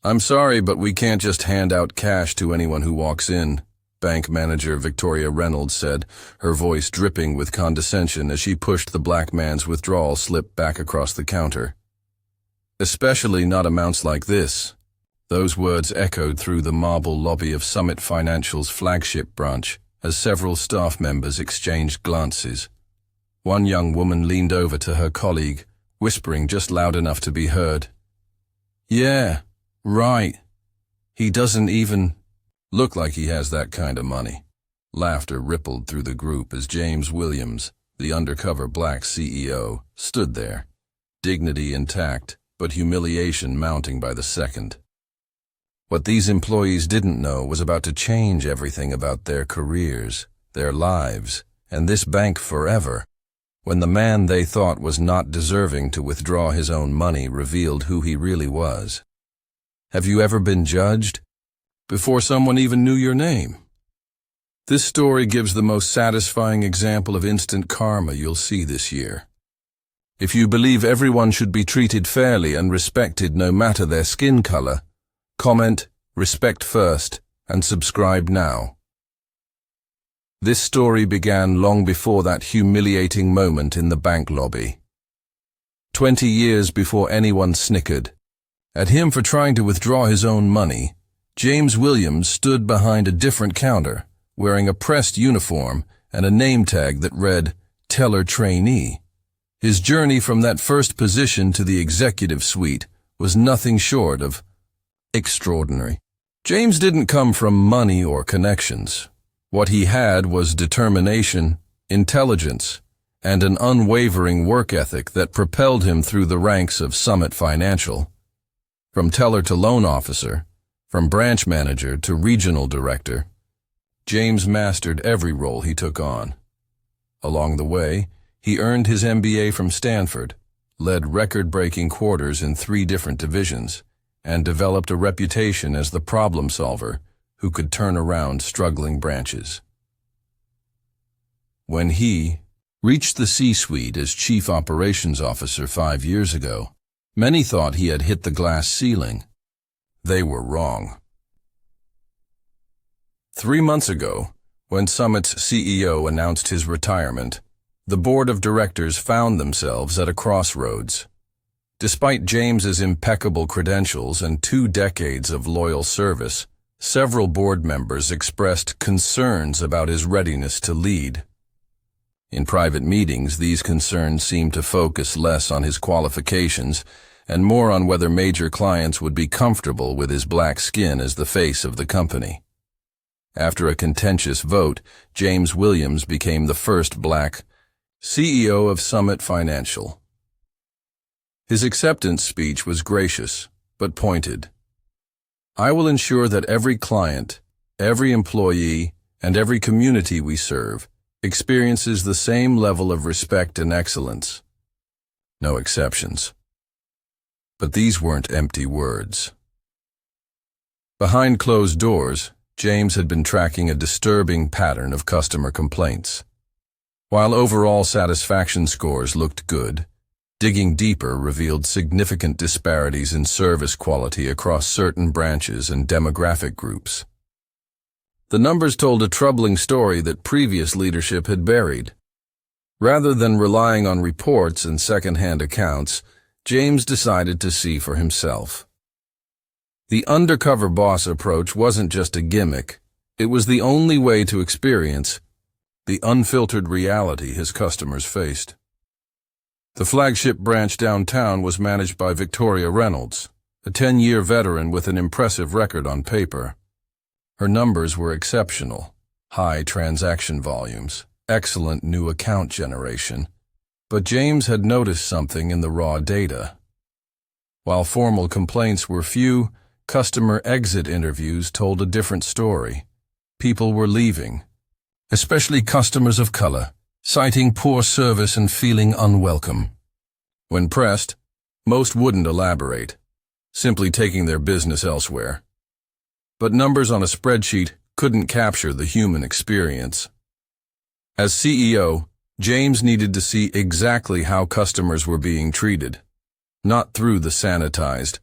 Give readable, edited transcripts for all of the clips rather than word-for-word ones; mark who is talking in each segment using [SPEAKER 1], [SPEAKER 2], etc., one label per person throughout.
[SPEAKER 1] "I'm sorry, but we can't just hand out cash to anyone who walks in," bank manager Victoria Reynolds said, her voice dripping with condescension as she pushed the black man's withdrawal slip back across the counter. "Especially not amounts like this." Those words echoed through the marble lobby of Summit Financial's flagship branch as several staff members exchanged glances. One young woman leaned over to her colleague, whispering just loud enough to be heard. "Yeah, right. He doesn't even look like he has that kind of money." Laughter rippled through the group as James Williams, the undercover black CEO, stood there, dignity intact, but humiliation mounting by the second. What these employees didn't know was about to change everything about their careers, their lives, and this bank forever, when the man they thought was not deserving to withdraw his own money revealed who he really was. Have you ever been judged before someone even knew your name? This story gives the most satisfying example of instant karma you'll see this year. If you believe everyone should be treated fairly and respected no matter their skin color, comment, respect first, and subscribe now. This story began long before that humiliating moment in the bank lobby. 20 years before anyone snickered at him for trying to withdraw his own money, James Williams stood behind a different counter, wearing a pressed uniform and a name tag that read, "Teller Trainee." His journey from that first position to the executive suite was nothing short of extraordinary. James didn't come from money or connections. What he had was determination, intelligence, and an unwavering work ethic that propelled him through the ranks of Summit Financial. From teller to loan officer, from branch manager to regional director, James mastered every role he took on. Along the way, he earned his MBA from Stanford, led record-breaking quarters in 3 different divisions, and developed a reputation as the problem solver who could turn around struggling branches. When he reached the C-suite as Chief Operations Officer 5 years ago, many thought he had hit the glass ceiling. They were wrong. 3 months ago, when Summit's CEO announced his retirement, the board of directors found themselves at a crossroads. Despite James's impeccable credentials and 2 decades of loyal service, several board members expressed concerns about his readiness to lead. In private meetings, these concerns seemed to focus less on his qualifications and more on whether major clients would be comfortable with his black skin as the face of the company. After a contentious vote, James Williams became the first black CEO of Summit Financial. His acceptance speech was gracious, but pointed. "I will ensure that every client, every employee, and every community we serve experiences the same level of respect and excellence. No exceptions." But these weren't empty words. Behind closed doors, James had been tracking a disturbing pattern of customer complaints. While overall satisfaction scores looked good, digging deeper revealed significant disparities in service quality across certain branches and demographic groups. The numbers told a troubling story that previous leadership had buried. Rather than relying on reports and second-hand accounts, James decided to see for himself. The undercover boss approach wasn't just a gimmick, it was the only way to experience the unfiltered reality his customers faced. The flagship branch downtown was managed by Victoria Reynolds, a 10-year veteran with an impressive record on paper. Her numbers were exceptional: high transaction volumes, excellent new account generation. But James had noticed something in the raw data. While formal complaints were few, customer exit interviews told a different story. People were leaving, especially customers of color, citing poor service and feeling unwelcome. When pressed, most wouldn't elaborate, simply taking their business elsewhere. But numbers on a spreadsheet couldn't capture the human experience. As CEO, James needed to see exactly how customers were being treated, not through the sanitized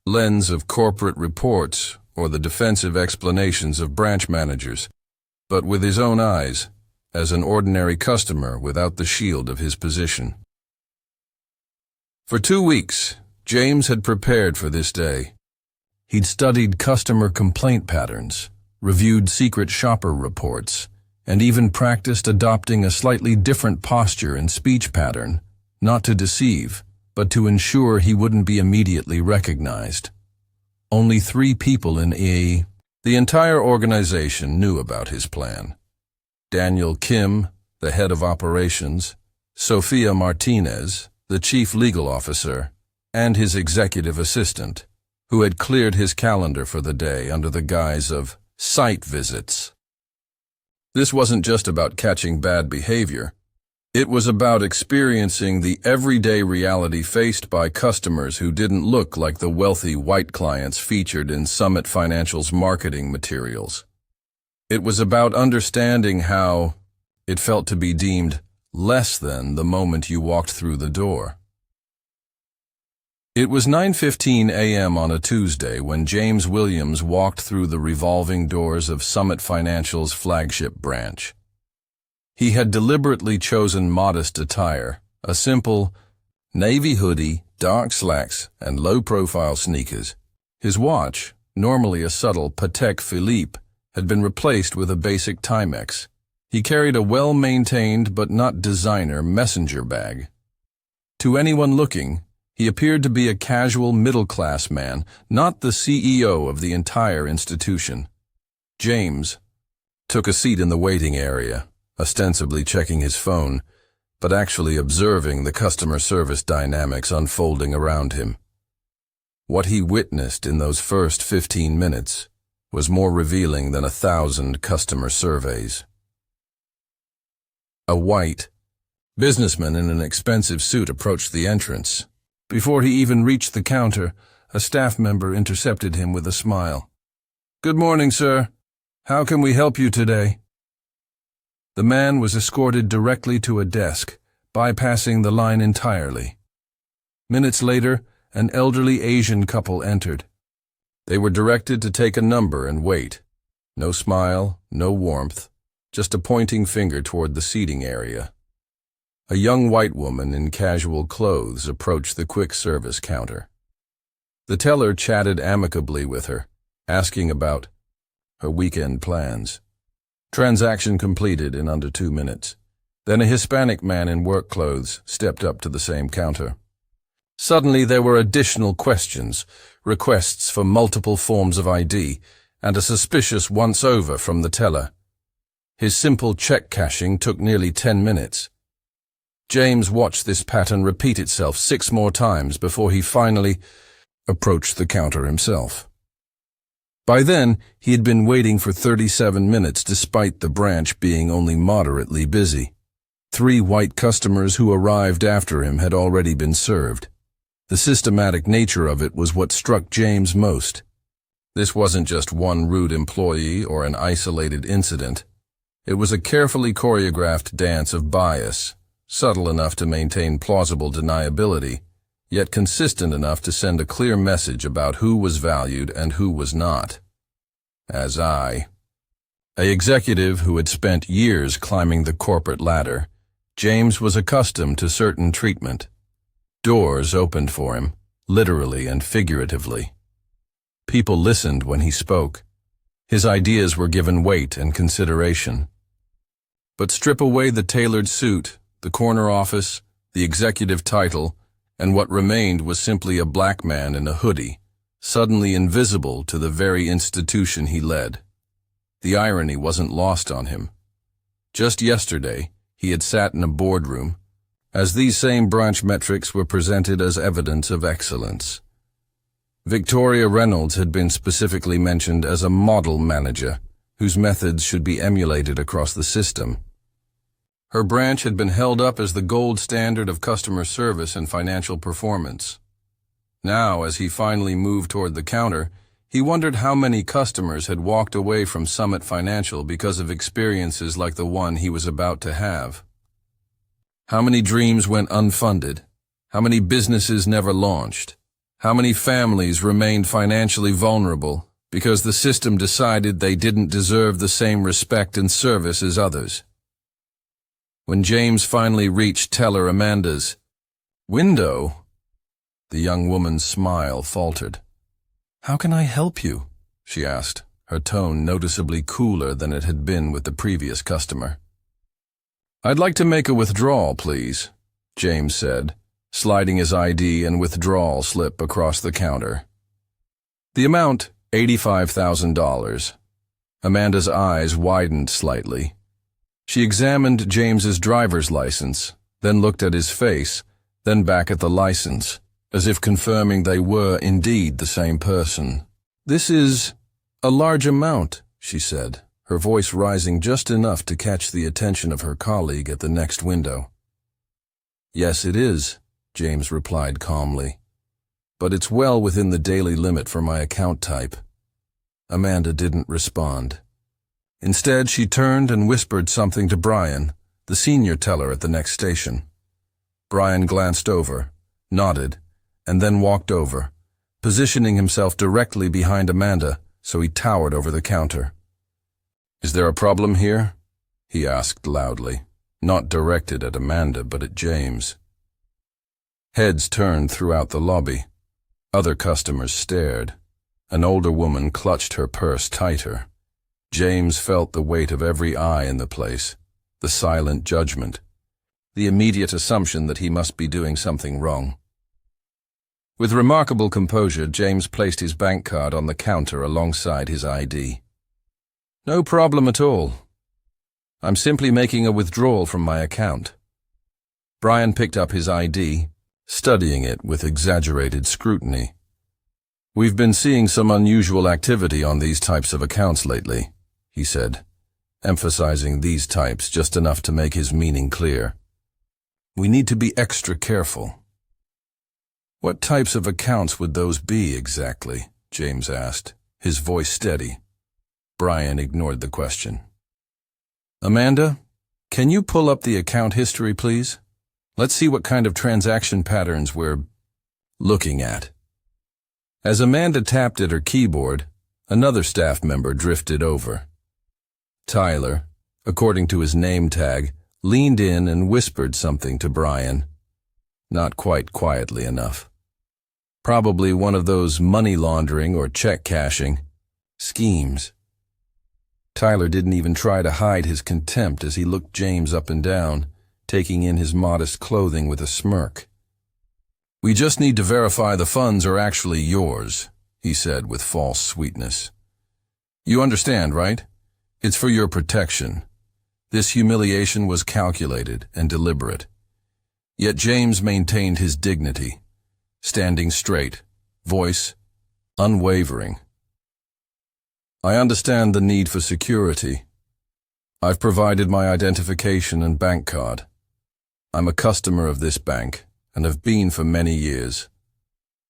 [SPEAKER 1] lens of corporate reports or the defensive explanations of branch managers, but with his own eyes, as an ordinary customer without the shield of his position. For 2 weeks, James had prepared for this day. He'd studied customer complaint patterns, reviewed secret shopper reports, and even practiced adopting a slightly different posture and speech pattern, not to deceive, but to ensure he wouldn't be immediately recognized. Only 3 people in the entire organization knew about his plan. Daniel Kim, the head of operations, Sophia Martinez, the chief legal officer, and his executive assistant, who had cleared his calendar for the day under the guise of site visits. This wasn't just about catching bad behavior. It was about experiencing the everyday reality faced by customers who didn't look like the wealthy white clients featured in Summit Financial's marketing materials. It was about understanding how it felt to be deemed less than the moment you walked through the door. It was 9:15 a.m. on a Tuesday when James Williams walked through the revolving doors of Summit Financial's flagship branch. He had deliberately chosen modest attire, a simple navy hoodie, dark slacks, and low-profile sneakers. His watch, normally a subtle Patek Philippe, had been replaced with a basic Timex. He carried a well-maintained but not designer messenger bag. To anyone looking, he appeared to be a casual middle-class man, not the CEO of the entire institution. James took a seat in the waiting area, ostensibly checking his phone, but actually observing the customer service dynamics unfolding around him. What he witnessed in those first 15 minutes was more revealing than 1,000 customer surveys. A white businessman in an expensive suit approached the entrance. Before he even reached the counter, a staff member intercepted him with a smile. "Good morning, sir. How can we help you today?" The man was escorted directly to a desk, bypassing the line entirely. Minutes later, an elderly Asian couple entered. They were directed to take a number and wait. No smile, no warmth, just a pointing finger toward the seating area. A young white woman in casual clothes approached the quick service counter. The teller chatted amicably with her, asking about her weekend plans. Transaction completed in under 2 minutes. Then a Hispanic man in work clothes stepped up to the same counter. Suddenly there were additional questions, requests for multiple forms of ID, and a suspicious once-over from the teller. His simple check cashing took nearly 10 minutes. James watched this pattern repeat itself 6 more times before he finally approached the counter himself. By then, he had been waiting for 37 minutes despite the branch being only moderately busy. 3 white customers who arrived after him had already been served. The systematic nature of it was what struck James most. This wasn't just one rude employee or an isolated incident. It was a carefully choreographed dance of bias, subtle enough to maintain plausible deniability, yet consistent enough to send a clear message about who was valued and who was not. As an executive who had spent years climbing the corporate ladder, James was accustomed to certain treatment. Doors opened for him, literally and figuratively. People listened when he spoke. His ideas were given weight and consideration. But strip away the tailored suit, the corner office, the executive title, and what remained was simply a black man in a hoodie, suddenly invisible to the very institution he led. The irony wasn't lost on him. Just yesterday, he had sat in a boardroom, as these same branch metrics were presented as evidence of excellence. Victoria Reynolds had been specifically mentioned as a model manager, whose methods should be emulated across the system. Her branch had been held up as the gold standard of customer service and financial performance. Now, as he finally moved toward the counter, he wondered how many customers had walked away from Summit Financial because of experiences like the one he was about to have. How many dreams went unfunded? How many businesses never launched? How many families remained financially vulnerable because the system decided they didn't deserve the same respect and service as others? When James finally reached teller Amanda's window, the young woman's smile faltered. "How can I help you?" she asked, her tone noticeably cooler than it had been with the previous customer. "I'd like to make a withdrawal, please," James said, sliding his ID and withdrawal slip across the counter. The amount, $85,000. Amanda's eyes widened slightly. She examined James's driver's license, then looked at his face, then back at the license, as if confirming they were indeed the same person. "This is a large amount," she said, her voice rising just enough to catch the attention of her colleague at the next window. "Yes, it is," James replied calmly. "But it's well within the daily limit for my account type." Amanda didn't respond. Instead, she turned and whispered something to Brian, the senior teller at the next station. Brian glanced over, nodded, and then walked over, positioning himself directly behind Amanda so he towered over the counter. "Is there a problem here?" he asked loudly, not directed at Amanda but at James. Heads turned throughout the lobby. Other customers stared. An older woman clutched her purse tighter. James felt the weight of every eye in the place, the silent judgment, the immediate assumption that he must be doing something wrong. With remarkable composure, James placed his bank card on the counter alongside his ID. "No problem at all. I'm simply making a withdrawal from my account." Brian picked up his ID, studying it with exaggerated scrutiny. "We've been seeing some unusual activity on these types of accounts lately," he said, emphasizing these types just enough to make his meaning clear. "We need to be extra careful." "What types of accounts would those be exactly?" James asked, his voice steady. Brian ignored the question. "Amanda, can you pull up the account history, please? Let's see what kind of transaction patterns we're looking at." As Amanda tapped at her keyboard, another staff member drifted over. Tyler, according to his name tag, leaned in and whispered something to Brian. Not quite quietly enough. Probably one of those money laundering or check cashing schemes. Tyler didn't even try to hide his contempt as he looked James up and down, taking in his modest clothing with a smirk. "We just need to verify the funds are actually yours," he said with false sweetness. "You understand, right? It's for your protection. This humiliation was calculated and deliberate." Yet James maintained his dignity, standing straight, voice unwavering. "I understand the need for security. I've provided my identification and bank card. I'm a customer of this bank and have been for many years.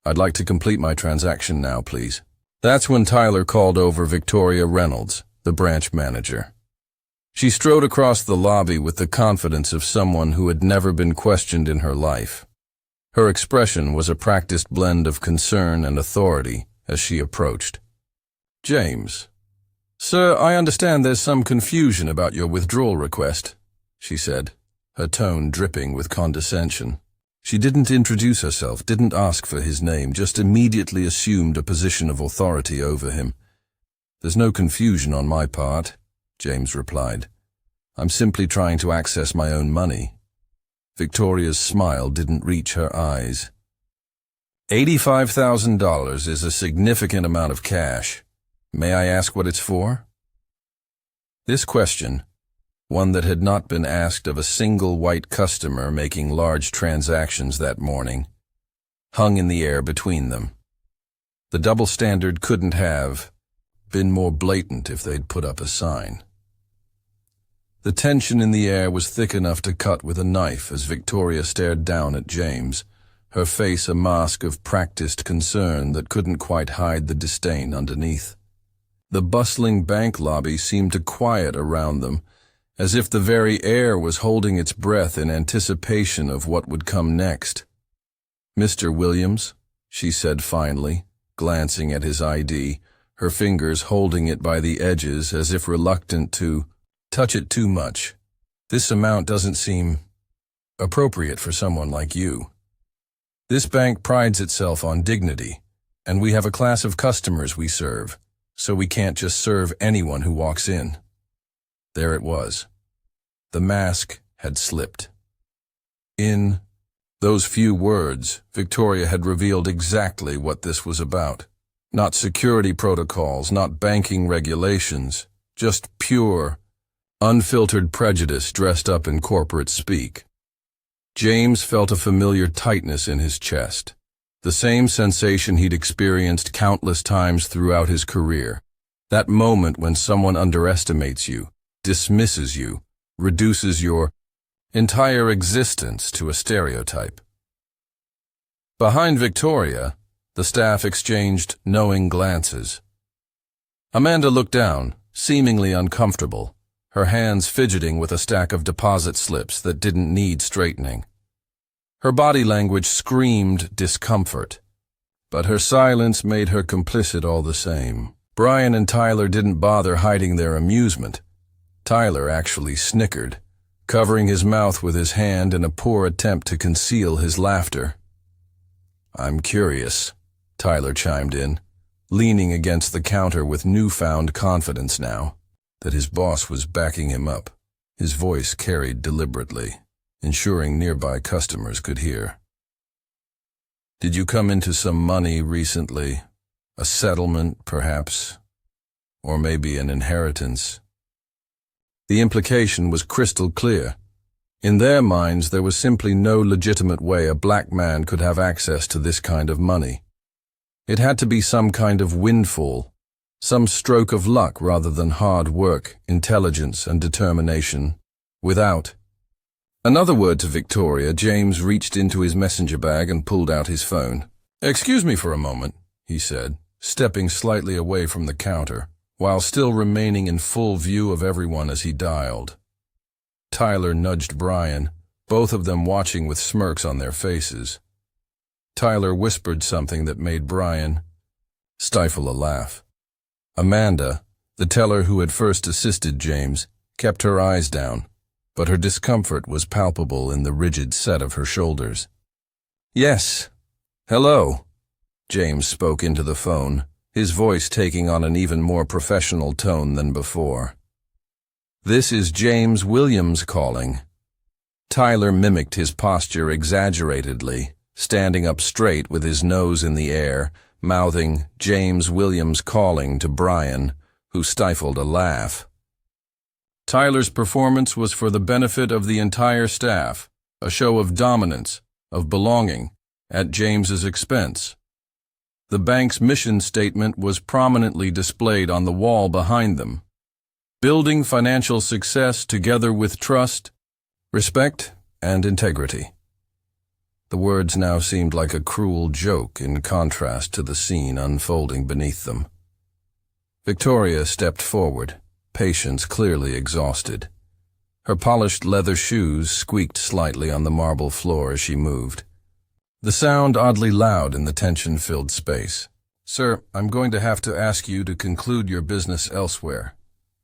[SPEAKER 1] I'd like to complete my transaction now, please." That's when Tyler called over Victoria Reynolds, the branch manager. She strode across the lobby with the confidence of someone who had never been questioned in her life. Her expression was a practiced blend of concern and authority as she approached. "James, sir, I understand there's some confusion about your withdrawal request," she said, her tone dripping with condescension. She didn't introduce herself, didn't ask for his name, just immediately assumed a position of authority over him. "There's no confusion on my part," James replied. "I'm simply trying to access my own money." Victoria's smile didn't reach her eyes. $85,000 is a significant amount of cash. May I ask what it's for?" This question, one that had not been asked of a single white customer making large transactions that morning, hung in the air between them. The double standard couldn't have been more blatant if they'd put up a sign. The tension in the air was thick enough to cut with a knife as Victoria stared down at James, her face a mask of practiced concern that couldn't quite hide the disdain underneath. The bustling bank lobby seemed to quiet around them, as if the very air was holding its breath in anticipation of what would come next. "Mr. Williams," she said finally, glancing at his ID, her fingers holding it by the edges as if reluctant to touch it too much. This amount doesn't seem appropriate for someone like you. This bank prides itself on dignity, and we have a class of customers we serve, so we can't just serve anyone who walks in. There it was. The mask had slipped. In those few words, Victoria had revealed exactly what this was about. Not security protocols, not banking regulations, just pure, unfiltered prejudice dressed up in corporate speak. James felt a familiar tightness in his chest, the same sensation he'd experienced countless times throughout his career. That moment when someone underestimates you, dismisses you, reduces your entire existence to a stereotype. Behind Victoria, the staff exchanged knowing glances. Amanda looked down, seemingly uncomfortable, her hands fidgeting with a stack of deposit slips that didn't need straightening. Her body language screamed discomfort, but her silence made her complicit all the same. Brian and Tyler didn't bother hiding their amusement. Tyler actually snickered, covering his mouth with his hand in a poor attempt to conceal his laughter. "I'm curious," Tyler chimed in, leaning against the counter with newfound confidence now that his boss was backing him up. His voice carried deliberately, ensuring nearby customers could hear. "Did you come into some money recently? A settlement, perhaps? Or maybe an inheritance?" The implication was crystal clear. In their minds, there was simply no legitimate way a black man could have access to this kind of money. It had to be some kind of windfall, some stroke of luck rather than hard work, intelligence, and determination. Without another word to Victoria, James reached into his messenger bag and pulled out his phone. "Excuse me for a moment," he said, stepping slightly away from the counter, while still remaining in full view of everyone as he dialed. Tyler nudged Brian, both of them watching with smirks on their faces. Tyler whispered something that made Brian stifle a laugh. Amanda, the teller who had first assisted James, kept her eyes down, but her discomfort was palpable in the rigid set of her shoulders. "Yes. Hello," James spoke into the phone, his voice taking on an even more professional tone than before. "This is James Williams calling." Tyler mimicked his posture exaggeratedly, standing up straight with his nose in the air, mouthing "James Williams calling" to Brian, who stifled a laugh. Tyler's performance was for the benefit of the entire staff, a show of dominance, of belonging, at James's expense. The bank's mission statement was prominently displayed on the wall behind them. Building financial success together with trust, respect, and integrity. The words now seemed like a cruel joke in contrast to the scene unfolding beneath them. Victoria stepped forward, patience clearly exhausted. Her polished leather shoes squeaked slightly on the marble floor as she moved, the sound oddly loud in the tension-filled space. "Sir, I'm going to have to ask you to conclude your business elsewhere.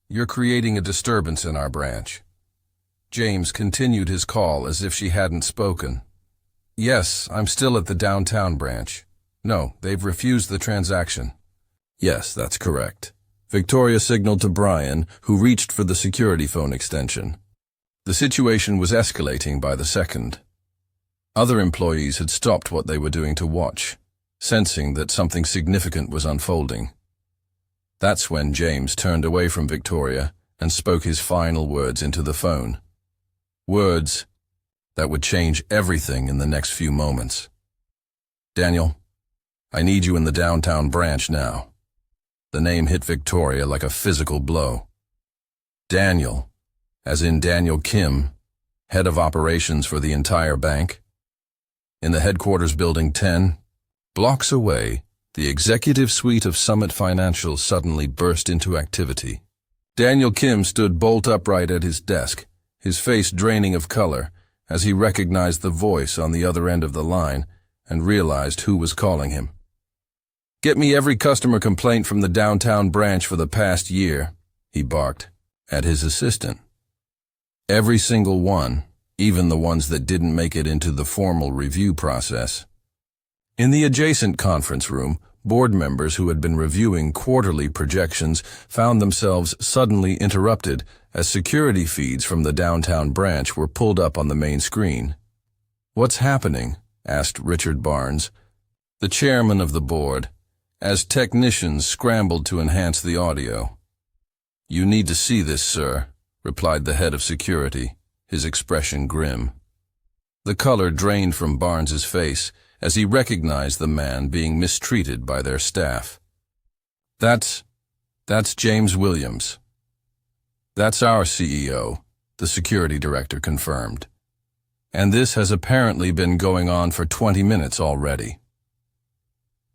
[SPEAKER 1] You're creating a disturbance in our branch." James continued his call as if she hadn't spoken. "Yes, I'm still at the downtown branch. No, they've refused the transaction." "Yes, that's correct." Victoria signaled to Brian, who reached for the security phone extension. The situation was escalating by the second. Other employees had stopped what they were doing to watch, sensing that something significant was unfolding. That's when James turned away from Victoria and spoke his final words into the phone. Words that would change everything in the next few moments. "Daniel, I need you in the downtown branch now." The name hit Victoria like a physical blow. Daniel, as in Daniel Kim, head of operations for the entire bank. In the headquarters building 10, blocks away, the executive suite of Summit Financial suddenly burst into activity. Daniel Kim stood bolt upright at his desk, his face draining of color, as he recognized the voice on the other end of the line and realized who was calling him. "Get me every customer complaint from the downtown branch for the past year," he barked at his assistant. Every single one, even the ones that didn't make it into the formal review process. In the adjacent conference room, board members who had been reviewing quarterly projections found themselves suddenly interrupted as security feeds from the downtown branch were pulled up on the main screen. "What's happening?" asked Richard Barnes, the chairman of the board, as technicians scrambled to enhance the audio. "You need to see this, sir," replied the head of security, his expression grim. The color drained from Barnes's face as he recognized the man being mistreated by their staff. That's James Williams. That's our CEO," the security director confirmed. "And this has apparently been going on for 20 minutes already."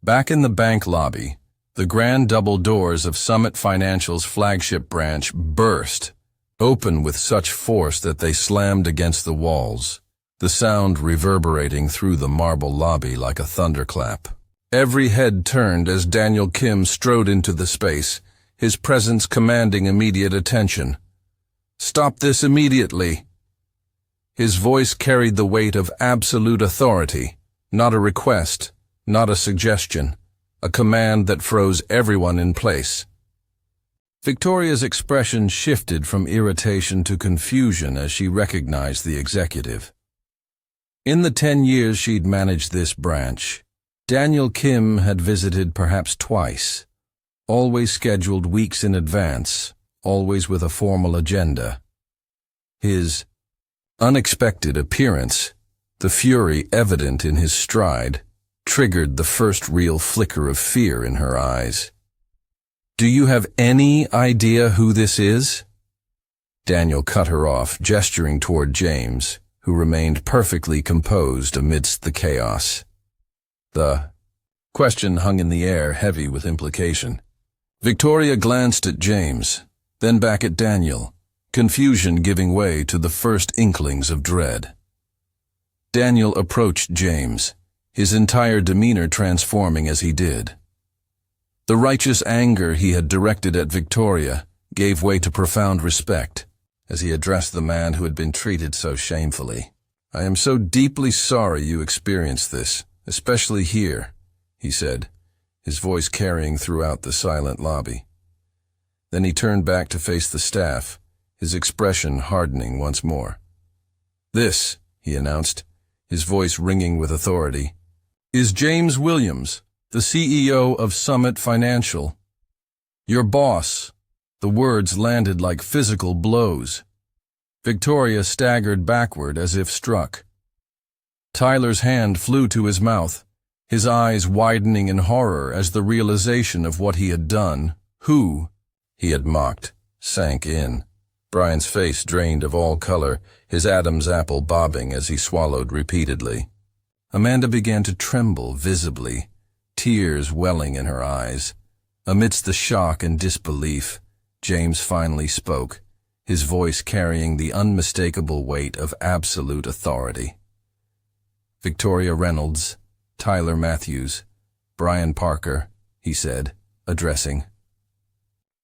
[SPEAKER 1] Back in the bank lobby, the grand double doors of Summit Financial's flagship branch burst, open with such force that they slammed against the walls, the sound reverberating through the marble lobby like a thunderclap. Every head turned as Daniel Kim strode into the space, his presence commanding immediate attention. "Stop this immediately!" His voice carried the weight of absolute authority, not a request, not a suggestion, a command that froze everyone in place. Victoria's expression shifted from irritation to confusion as she recognized the executive. In the 10 years she'd managed this branch, Daniel Kim had visited perhaps twice, always scheduled weeks in advance, always with a formal agenda. His unexpected appearance, the fury evident in his stride, triggered the first real flicker of fear in her eyes. "Do you have any idea who this is?" Daniel cut her off, gesturing toward James, who remained perfectly composed amidst the chaos. The question hung in the air, heavy with implication. Victoria glanced at James, then back at Daniel, confusion giving way to the first inklings of dread. Daniel approached James, his entire demeanor transforming as he did. The righteous anger he had directed at Victoria gave way to profound respect as he addressed the man who had been treated so shamefully. "I am so deeply sorry you experienced this, especially here," he said, his voice carrying throughout the silent lobby. Then he turned back to face the staff, his expression hardening once more. "This," he announced, his voice ringing with authority, "is James Williams, the CEO of Summit Financial. Your boss." The words landed like physical blows. Victoria staggered backward as if struck. Tyler's hand flew to his mouth, his eyes widening in horror as the realization of what he had done, who he had mocked, sank in. Brian's face drained of all color, his Adam's apple bobbing as he swallowed repeatedly. Amanda began to tremble visibly, tears welling in her eyes. Amidst the shock and disbelief, James finally spoke, his voice carrying the unmistakable weight of absolute authority. "Victoria Reynolds, Tyler Matthews, Brian Parker," he said, addressing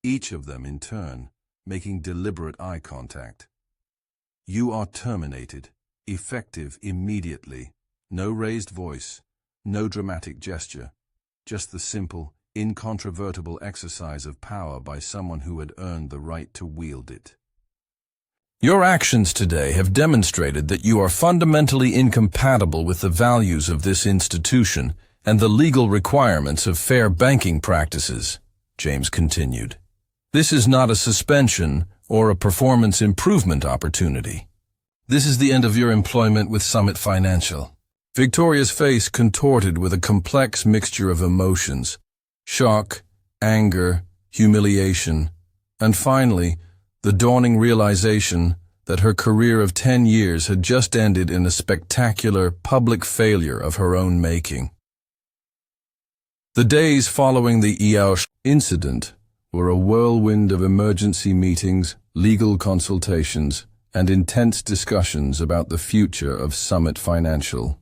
[SPEAKER 1] each of them in turn, making deliberate eye contact. "You are terminated, effective immediately. No raised voice, no dramatic gesture, just the simple, incontrovertible exercise of power by someone who had earned the right to wield it. Your actions today have demonstrated that you are fundamentally incompatible with the values of this institution and the legal requirements of fair banking practices," James continued. "This is not a suspension or a performance improvement opportunity. This is the end of your employment with Summit Financial." Victoria's face contorted with a complex mixture of emotions: shock, anger, humiliation, and finally, the dawning realization that her career of 10 years had just ended in a spectacular public failure of her own making. The days following the Eausch incident were a whirlwind of emergency meetings, legal consultations, and intense discussions about the future of Summit Financial.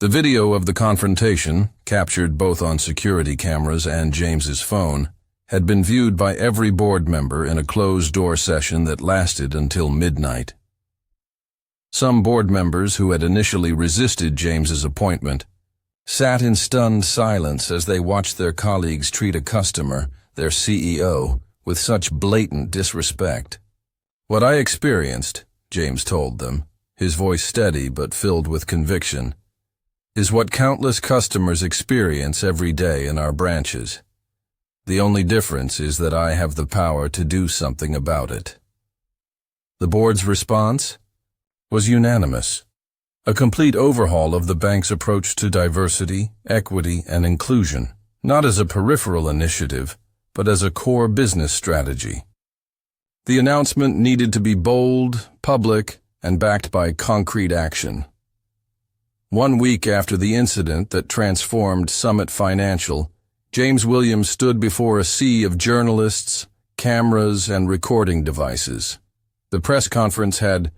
[SPEAKER 1] The video of the confrontation, captured both on security cameras and James's phone, had been viewed by every board member in a closed-door session that lasted until midnight. Some board members who had initially resisted James's appointment sat in stunned silence as they watched their colleagues treat a customer, their CEO, with such blatant disrespect. "What I experienced," James told them, his voice steady but filled with conviction, "is what countless customers experience every day in our branches. The only difference is that I have the power to do something about it." The board's response was unanimous. A complete overhaul of the bank's approach to diversity, equity, and inclusion, not as a peripheral initiative, but as a core business strategy. The announcement needed to be bold, public, and backed by concrete action. 1 week after the incident that transformed Summit Financial, James Williams stood before a sea of journalists, cameras, and recording devices. The press conference had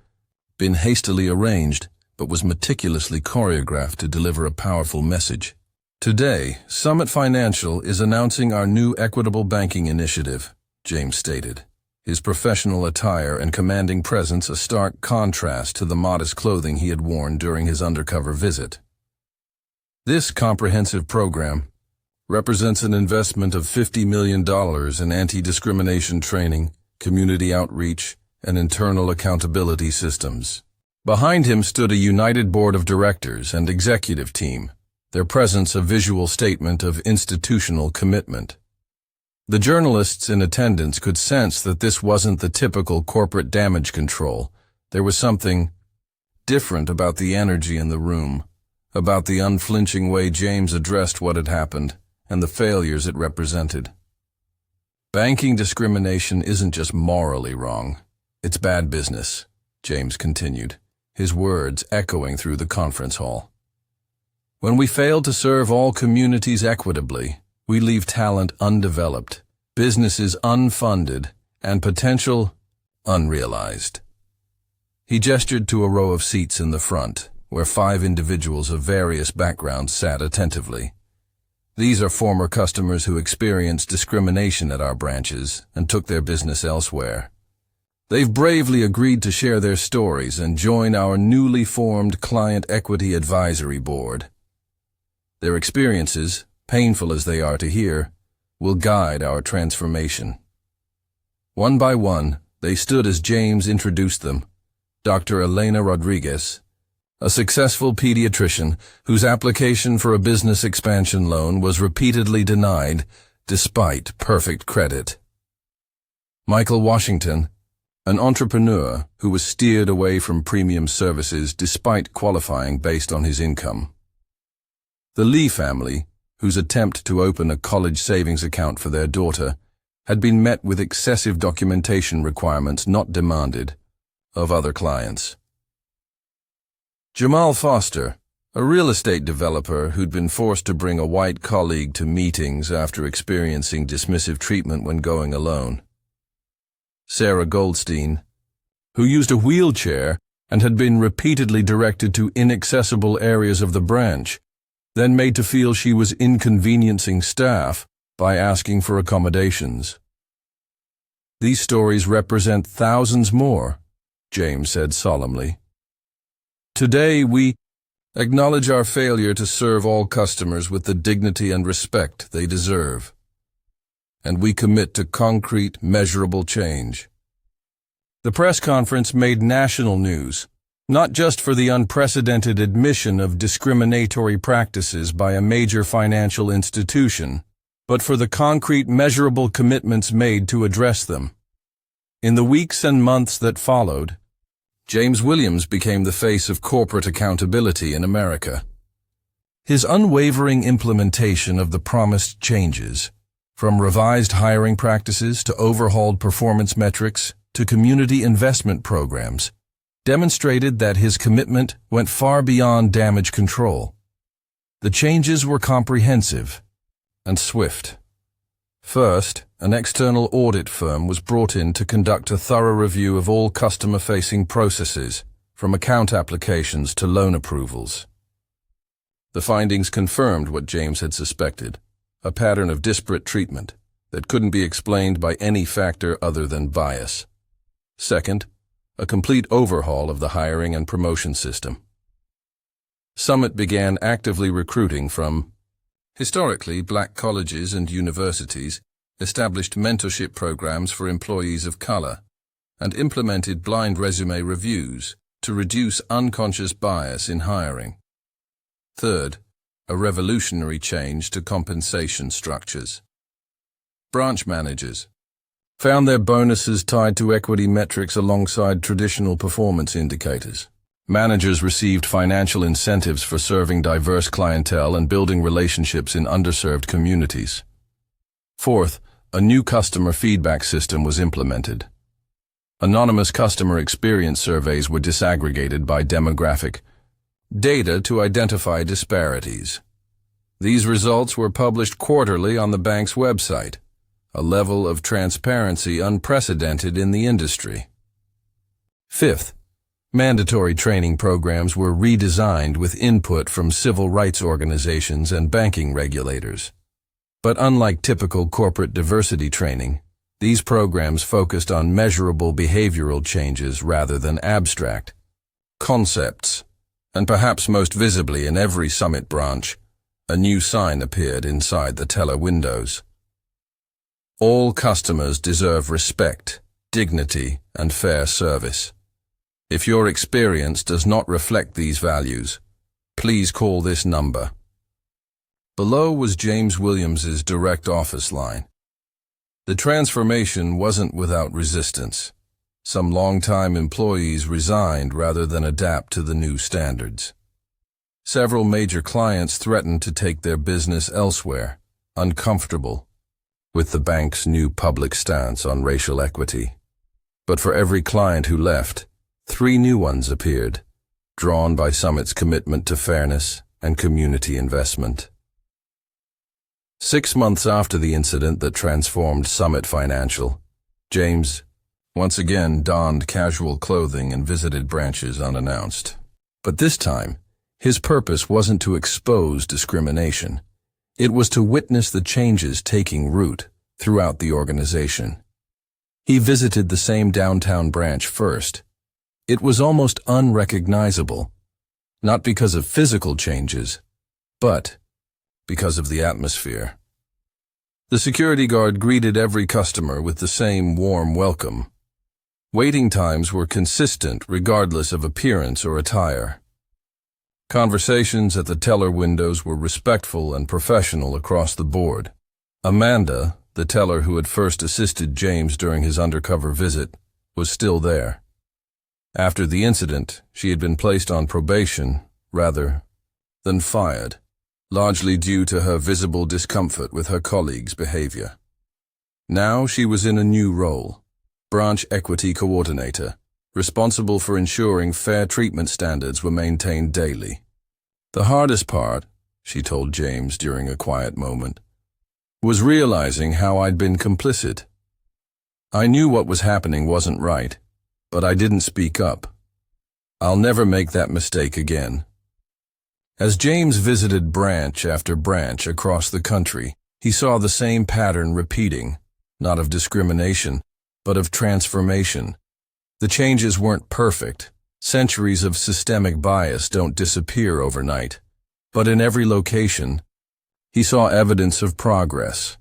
[SPEAKER 1] been hastily arranged, but was meticulously choreographed to deliver a powerful message. "Today, Summit Financial is announcing our new equitable banking initiative," James stated, his professional attire and commanding presence a stark contrast to the modest clothing he had worn during his undercover visit. "This comprehensive program represents an investment of $50 million in anti-discrimination training, community outreach, and internal accountability systems." Behind him stood a united board of directors and executive team, their presence a visual statement of institutional commitment. The journalists in attendance could sense that this wasn't the typical corporate damage control. There was something different about the energy in the room, about the unflinching way James addressed what had happened and the failures it represented. "Banking discrimination isn't just morally wrong. It's bad business," James continued, his words echoing through the conference hall. "When we fail to serve all communities equitably, we leave talent undeveloped, businesses unfunded, and potential unrealized." He gestured to a row of seats in the front, where 5 individuals of various backgrounds sat attentively. "These are former customers who experienced discrimination at our branches and took their business elsewhere. They've bravely agreed to share their stories and join our newly formed Client Equity Advisory Board. Their experiences, painful as they are to hear, will guide our transformation." One by one, they stood as James introduced them. Dr. Elena Rodriguez, a successful pediatrician whose application for a business expansion loan was repeatedly denied despite perfect credit. Michael Washington, an entrepreneur who was steered away from premium services despite qualifying based on his income. The Lee family, whose attempt to open a college savings account for their daughter had been met with excessive documentation requirements not demanded of other clients. Jamal Foster, a real estate developer who'd been forced to bring a white colleague to meetings after experiencing dismissive treatment when going alone. Sarah Goldstein, who used a wheelchair and had been repeatedly directed to inaccessible areas of the branch, then made to feel she was inconveniencing staff by asking for accommodations. "These stories represent thousands more," James said solemnly. "Today we acknowledge our failure to serve all customers with the dignity and respect they deserve. And we commit to concrete, measurable change." The press conference made national news, not just for the unprecedented admission of discriminatory practices by a major financial institution, but for the concrete, measurable commitments made to address them. In the weeks and months that followed, James Williams became the face of corporate accountability in America. His unwavering implementation of the promised changes, from revised hiring practices to overhauled performance metrics to community investment programs, demonstrated that his commitment went far beyond damage control. The changes were comprehensive and swift. First, an external audit firm was brought in to conduct a thorough review of all customer-facing processes, from account applications to loan approvals. The findings confirmed what James had suspected, a pattern of disparate treatment that couldn't be explained by any factor other than bias. Second, a complete overhaul of the hiring and promotion system. Summit began actively recruiting from historically black colleges and universities, established mentorship programs for employees of color, and implemented blind resume reviews to reduce unconscious bias in hiring. Third, a revolutionary change to compensation structures. Branch managers found their bonuses tied to equity metrics alongside traditional performance indicators. Managers received financial incentives for serving diverse clientele and building relationships in underserved communities. Fourth, a new customer feedback system was implemented. Anonymous customer experience surveys were disaggregated by demographic data to identify disparities. These results were published quarterly on the bank's website, a level of transparency unprecedented in the industry. Fifth, mandatory training programs were redesigned with input from civil rights organizations and banking regulators. But unlike typical corporate diversity training, these programs focused on measurable behavioral changes rather than abstract concepts. And perhaps most visibly in every Summit branch, a new sign appeared inside the teller windows. All customers deserve respect, dignity, and fair service. If your experience does not reflect these values, please call this number. Below was James Williams's direct office line. The transformation wasn't without resistance. Some longtime employees resigned rather than adapt to the new standards. Several major clients threatened to take their business elsewhere, uncomfortable with the bank's new public stance on racial equity. But for every client who left, 3 new ones appeared, drawn by Summit's commitment to fairness and community investment. 6 months after the incident that transformed Summit Financial, James once again donned casual clothing and visited branches unannounced. But this time, his purpose wasn't to expose discrimination. It was to witness the changes taking root throughout the organization. He visited the same downtown branch first. It was almost unrecognizable, not because of physical changes, but because of the atmosphere. The security guard greeted every customer with the same warm welcome. Waiting times were consistent regardless of appearance or attire. Conversations at the teller windows were respectful and professional across the board. Amanda, the teller who had first assisted James during his undercover visit, was still there. After the incident, she had been placed on probation rather than fired, largely due to her visible discomfort with her colleagues' behavior. Now she was in a new role. Branch Equity Coordinator, responsible for ensuring fair treatment standards were maintained daily. The hardest part, she told James during a quiet moment, was realizing how I'd been complicit. I knew what was happening wasn't right, but I didn't speak up. I'll never make that mistake again. As James visited branch after branch across the country, he saw the same pattern repeating, not of discrimination, but of transformation. The changes weren't perfect. Centuries of systemic bias don't disappear overnight. But in every location, he saw evidence of progress.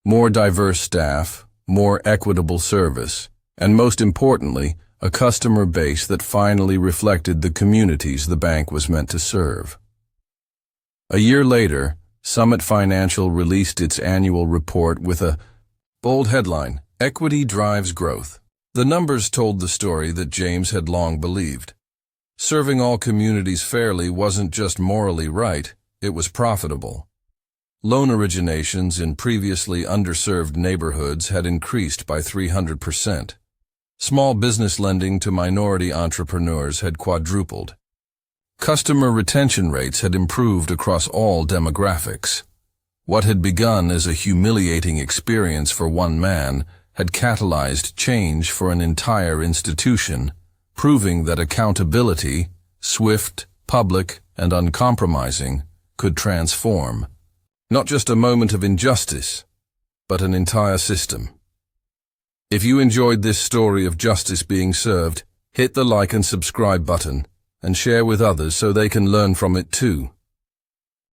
[SPEAKER 1] More diverse staff, more equitable service, and most importantly, a customer base that finally reflected the communities the bank was meant to serve. A year later, Summit Financial released its annual report with a bold headline, "Equity Drives Growth." The numbers told the story that James had long believed. Serving all communities fairly wasn't just morally right, it was profitable. Loan originations in previously underserved neighborhoods had increased by 300%. Small business lending to minority entrepreneurs had quadrupled. Customer retention rates had improved across all demographics. What had begun as a humiliating experience for one man had catalyzed change for an entire institution, proving that accountability, swift, public, and uncompromising, could transform. Not just a moment of injustice, but an entire system. If you enjoyed this story of justice being served, hit the like and subscribe button and share with others so they can learn from it too.